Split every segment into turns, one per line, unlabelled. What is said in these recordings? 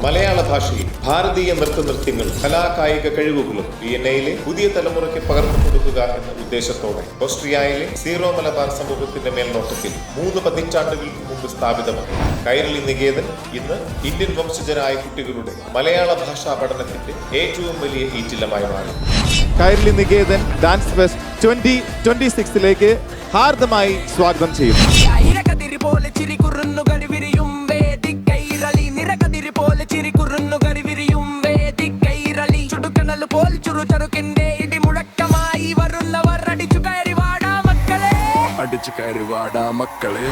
മലയാള ഭാഷയിൽ ഭാരതീയ നൃത്തനൃത്യങ്ങൾ കലാകായിക കഴിവുകളും DNA-യിലെ പുതിയ തലമുറയ്ക്ക് പകർന്നു കൊടുക്കുക എന്ന ഉദ്ദേശത്തോടെ ഓസ്ട്രിയയിലെ സീറോ മലബാർ സമൂഹത്തിന്റെ മേൽനോട്ടത്തിൽ 3 പതിറ്റാണ്ടുകൾക്ക് മുമ്പ് സ്ഥാപിതമായി കൈരളി നികേതൻ ഇന്ന് ഇന്ത്യൻ വംശജരായ കുട്ടികളുടെ മലയാള ഭാഷാ പഠനത്തിന്റെ ഏറ്റവും വലിയ ഈറ്റില്ലമായി മാറി. കൈരളി നികേതൻ ഡാൻസ് ഫെസ്റ്റ് 2026 ഹാർദമായി സ്വാഗതം ചെയ്യുന്നു.
അടിച്ചു കയറി വാടാ മക്കളെ.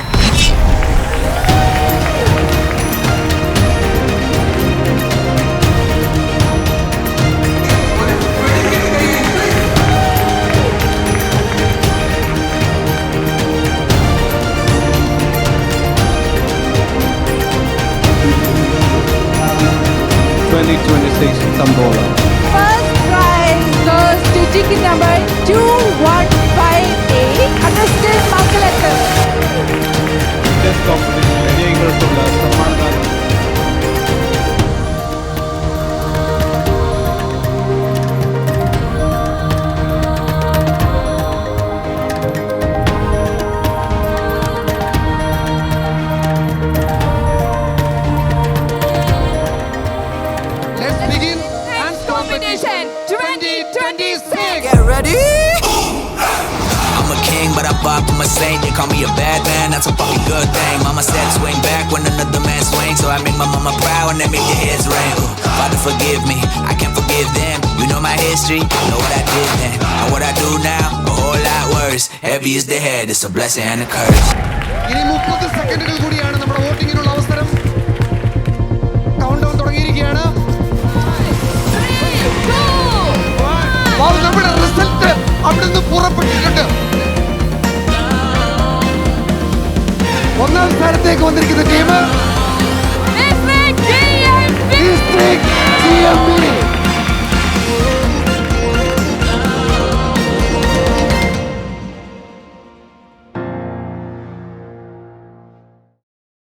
Tambola.
First prize goes to ticket number 2158, Augustin Makalekar.
This competition വിജയികൾക്കുള്ള സമ്മാനദാനം.
Let's begin
Dance competition 2026.
Get ready. I'm a king, but I pop, I'm a saint. They call me a bad man, that's a fucking good thing. Mama said swing back when another man swings, so I make my mama proud and they make their heads ring. Father forgive me, I can't forgive them. You know my history, know what I did then. And what I do now, a whole lot worse. Heavy is the head, it's a blessing and a curse.
ഇനി 30 സെക്കൻഡുകൾ കൂടിയാണ് നമ്മുടെ വോട്ടിങ്ങിനുള്ള അവസരം. Count down തുടങ്ങിയിരിക്കുകയാണ്. നമ്മുടെ result അവിടുന്ന് പുറപ്പെട്ടിട്ടുണ്ട്. ഒന്നാം സ്ഥാനത്തേക്ക് വന്നിരിക്കുന്ന team
District GMB.
District GMB.